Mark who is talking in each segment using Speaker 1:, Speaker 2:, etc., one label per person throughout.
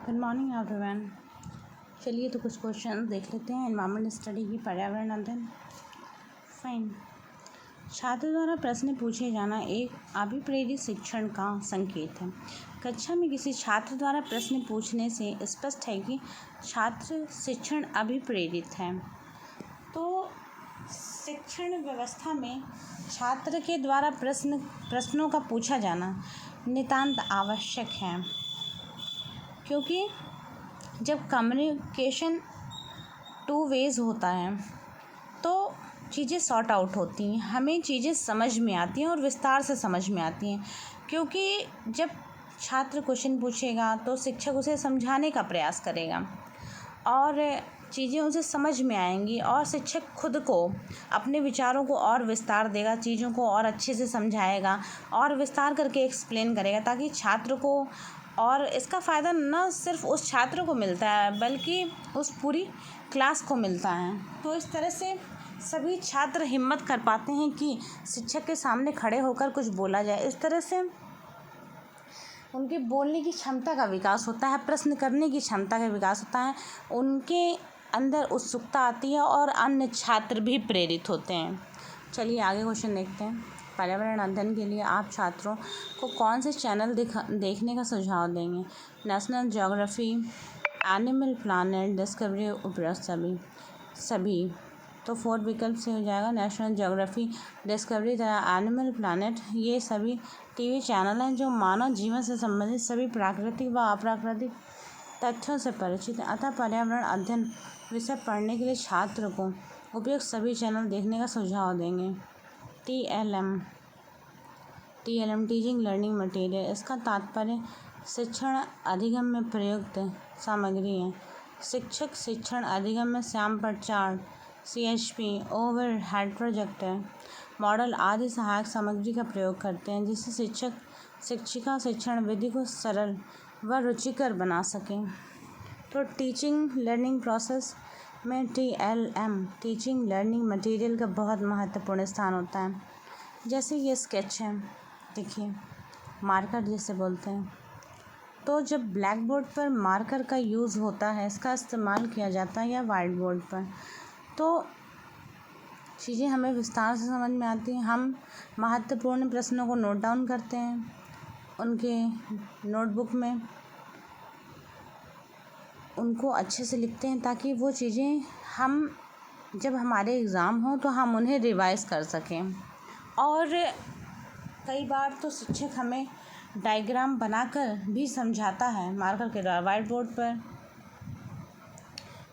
Speaker 1: Good morning everyone. चलिए तो कुछ क्वेश्चन देख लेते हैं एनवायरमेंट स्टडी की, पर्यावरण अध्ययन। फाइन। छात्र द्वारा प्रश्न पूछे जाना एक अभिप्रेरित शिक्षण का संकेत है। कक्षा में किसी छात्र द्वारा प्रश्न पूछने से स्पष्ट है कि छात्र शिक्षण अभिप्रेरित है। तो शिक्षण व्यवस्था में छात्र के द्वारा प्रश्नों का पूछा जाना नितांत आवश्यक है, क्योंकि जब कम्युनिकेशन टू वेज होता है तो चीज़ें सॉर्ट आउट होती हैं, हमें चीज़ें समझ में आती हैं और विस्तार से समझ में आती हैं। क्योंकि जब छात्र क्वेश्चन पूछेगा तो शिक्षक उसे समझाने का प्रयास करेगा और चीज़ें उसे समझ में आएंगी और शिक्षक खुद को अपने विचारों को और विस्तार देगा, चीज़ों को और अच्छे से समझाएगा और विस्तार करके एक्सप्लेन करेगा, ताकि छात्र को, और इसका फ़ायदा न सिर्फ उस छात्र को मिलता है बल्कि उस पूरी क्लास को मिलता है। तो इस तरह से सभी छात्र हिम्मत कर पाते हैं कि शिक्षक के सामने खड़े होकर कुछ बोला जाए। इस तरह से उनके बोलने की क्षमता का विकास होता है, प्रश्न करने की क्षमता का विकास होता है, उनके अंदर उत्सुकता आती है और अन्य छात्र भी प्रेरित होते हैं। चलिए आगे क्वेश्चन देखते हैं। पर्यावरण अध्ययन के लिए आप छात्रों को कौन से चैनल देखने का सुझाव देंगे? National geography, animal planet, discovery, उपग्रह, सभी। तो 4 विकल्प से हो जाएगा। नेशनल ज्योग्राफी, डिस्कवरी तथा एनिमल प्लानेट ये सभी टीवी चैनल हैं जो मानव जीवन से संबंधित सभी प्राकृतिक व अप्राकृतिक तथ्यों से परिचित हैं। अतः पर्यावरण अध्ययन विषय पढ़ने के लिए छात्र को उपयुक्त सभी चैनल देखने का सुझाव देंगे। TLM टीचिंग लर्निंग मटेरियल, इसका तात्पर्य शिक्षण अधिगम में प्रयुक्त सामग्री है। शिक्षक शिक्षण अधिगम में श्यामपट्ट chart, CHP, overhead projector, model आदि सहायक सामग्री का प्रयोग करते हैं, जिससे शिक्षक शिक्षिका शिक्षण विधि को सरल व रुचिकर बना सकें। तो टीचिंग लर्निंग प्रोसेस में TLM टीचिंग लर्निंग मटेरियल का बहुत महत्वपूर्ण स्थान होता है। जैसे ये स्केच है, देखिए, मार्कर जिसे बोलते हैं। तो जब ब्लैक बोर्ड पर मार्कर का यूज़ होता है, इसका इस्तेमाल किया जाता है, या वाइट बोर्ड पर, तो चीज़ें हमें विस्तार से समझ में आती हैं। हम महत्वपूर्ण प्रश्नों को नोट डाउन करते हैं उनके नोटबुक में, उनको अच्छे से लिखते हैं, ताकि वो चीज़ें हम जब हमारे एग्ज़ाम हो तो हम उन्हें रिवाइज़ कर सकें। और कई बार तो शिक्षक हमें डायग्राम बनाकर भी समझाता है मार्कर के द्वारा, वाइट बोर्ड पर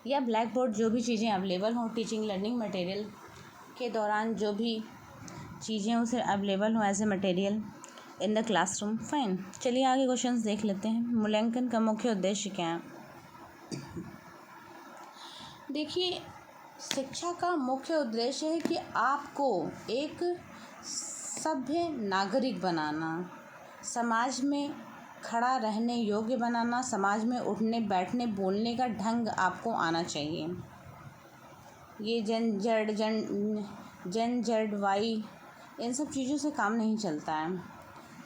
Speaker 1: या ब्लैक बोर्ड, जो भी चीज़ें अवेलेबल हों टीचिंग लर्निंग मटेरियल के दौरान, जो भी चीज़ें उसे अवेलेबल हों as a material in the classroom. Fine. चलिए आगे क्वेश्चंस देख लेते हैं। मूल्यांकन का मुख्य उद्देश्य क्या है? देखिए, शिक्षा का मुख्य उद्देश्य है कि आपको एक सभ्य नागरिक बनाना, समाज में खड़ा रहने योग्य बनाना, समाज में उठने बैठने बोलने का ढंग आपको आना चाहिए। ये जन जड़ वाई इन सब चीज़ों से काम नहीं चलता है।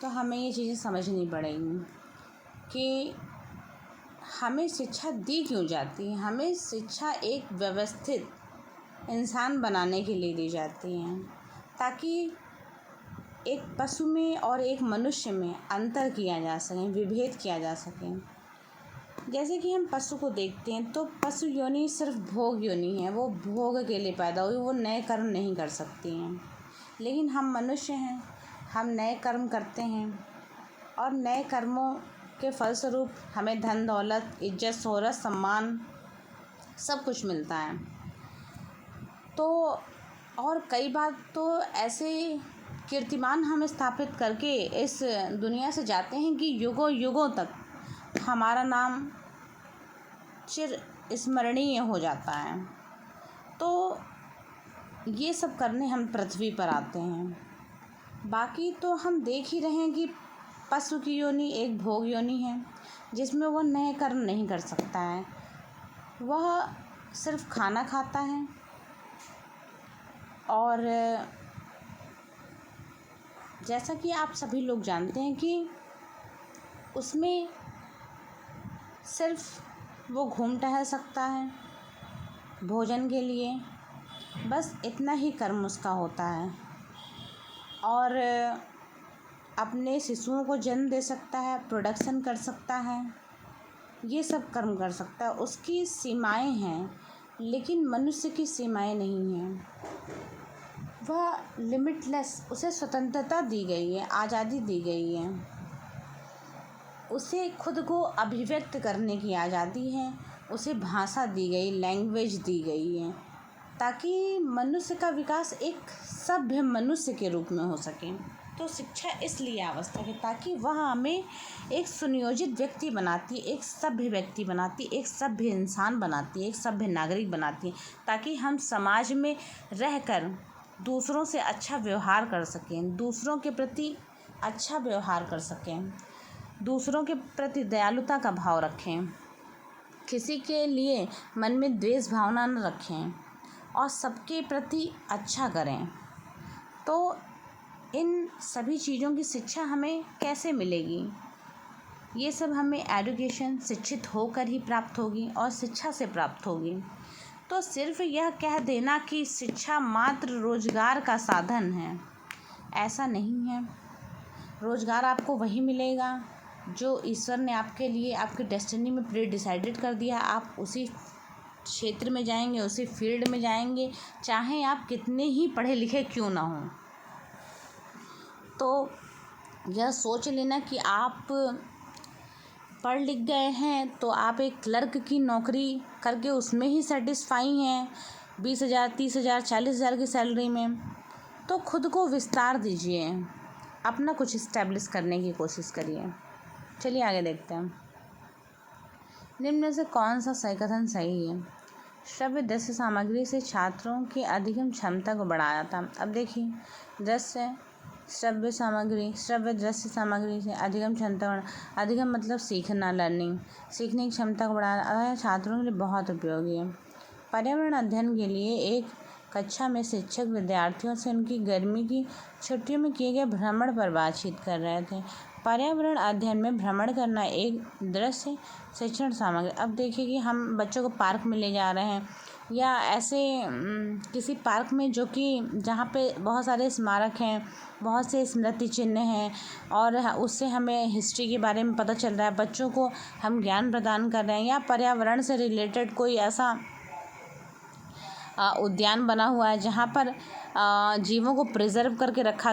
Speaker 1: तो हमें ये चीज़ें समझनी पड़ेंगी कि हमें शिक्षा दी क्यों जाती है। हमें शिक्षा एक व्यवस्थित इंसान बनाने के लिए दी जाती है, ताकि एक पशु में और एक मनुष्य में अंतर किया जा सके, विभेद किया जा सके। जैसे कि हम पशु को देखते हैं तो पशु योनि सिर्फ भोग योनि है, वो भोग के लिए पैदा हुई, वो नए कर्म नहीं कर सकती हैं। लेकिन हम मनुष्य हैं, हम नए कर्म करते हैं और नए कर्मों के फलस्वरूप हमें धन दौलत, इज्जत, शोहरत, सम्मान सब कुछ मिलता है। तो और कई बार तो ऐसे कीर्तिमान हम स्थापित करके इस दुनिया से जाते हैं कि युगों युगों तक हमारा नाम चिर स्मरणीय हो जाता है। तो ये सब करने हम पृथ्वी पर आते हैं। बाकी तो हम देख ही रहे हैं कि पशु की योनि एक भोग योनि है, जिसमें वह नए कर्म नहीं कर सकता है, वह सिर्फ खाना खाता है और जैसा कि आप सभी लोग जानते हैं कि उसमें सिर्फ वो घूम टहल सकता है भोजन के लिए, बस इतना ही कर्म उसका होता है। और अपने शिशुओं को जन्म दे सकता है, प्रोडक्शन कर सकता है, ये सब कर्म कर सकता है। उसकी सीमाएं हैं, लेकिन मनुष्य की सीमाएं नहीं हैं। वह लिमिटलेस, उसे स्वतंत्रता दी गई है, आज़ादी दी गई है, उसे खुद को अभिव्यक्त करने की आज़ादी है, उसे भाषा दी गई, लैंग्वेज दी गई है, ताकि मनुष्य का विकास एक सभ्य मनुष्य के रूप में हो सके। तो शिक्षा इसलिए आवश्यक है ताकि वह हमें एक सुनियोजित व्यक्ति बनाती है, एक सभ्य व्यक्ति बनाती है, एक सभ्य इंसान बनाती है, एक सभ्य नागरिक बनाती है, ताकि हम समाज में रहकर दूसरों से अच्छा व्यवहार कर सकें, दूसरों के प्रति अच्छा व्यवहार कर सकें, दूसरों के प्रति दयालुता का भाव रखें, किसी के लिए मन में द्वेष भावना न रखें और सबके प्रति अच्छा करें। तो इन सभी चीज़ों की शिक्षा हमें कैसे मिलेगी? ये सब हमें एजुकेशन, शिक्षित होकर ही प्राप्त होगी और शिक्षा से प्राप्त होगी। तो सिर्फ यह कह देना कि शिक्षा मात्र रोजगार का साधन है, ऐसा नहीं है। रोजगार आपको वही मिलेगा जो ईश्वर ने आपके लिए, आपके डेस्टिनी में प्री डिसाइडेड कर दिया। आप उसी क्षेत्र में जाएंगे, उसी फील्ड में जाएंगे, चाहे आप कितने ही पढ़े लिखे क्यों ना हों। तो यह सोच लेना कि आप पढ़ लिख गए हैं तो आप एक क्लर्क की नौकरी करके उसमें ही सेटिस्फाई हैं 20,000, 30,000, 40,000 की सैलरी में, तो खुद को विस्तार दीजिए, अपना कुछ इस्टेब्लिश करने की कोशिश करिए। चलिए आगे देखते हैं। निम्न में से कौन सा सही कथन सही है? श्रव्य दृश्य सामग्री से छात्रों की अधिगम क्षमता को बढ़ाया था। अब देखिए, श्रव्य दृश्य सामग्री से अधिगम क्षमता अधिगम मतलब सीखना, लर्निंग, सीखने की क्षमता को बढ़ाना छात्रों के लिए बहुत उपयोगी है। पर्यावरण अध्ययन के लिए एक कक्षा में शिक्षक विद्यार्थियों से उनकी गर्मी की छुट्टियों में किए गए भ्रमण पर बातचीत कर रहे थे। पर्यावरण अध्ययन में भ्रमण करना एक दृश्य शिक्षण सामग्री। अब देखिए कि हम बच्चों को पार्क में ले जा रहे हैं या ऐसे किसी पार्क में जो कि जहाँ पे बहुत सारे स्मारक हैं, बहुत से स्मृति चिन्ह हैं और उससे हमें हिस्ट्री के बारे में पता चल रहा है, बच्चों को हम ज्ञान प्रदान कर रहे हैं, या पर्यावरण से रिलेटेड कोई ऐसा उद्यान बना हुआ है जहाँ पर जीवों को प्रिजर्व करके रखा गया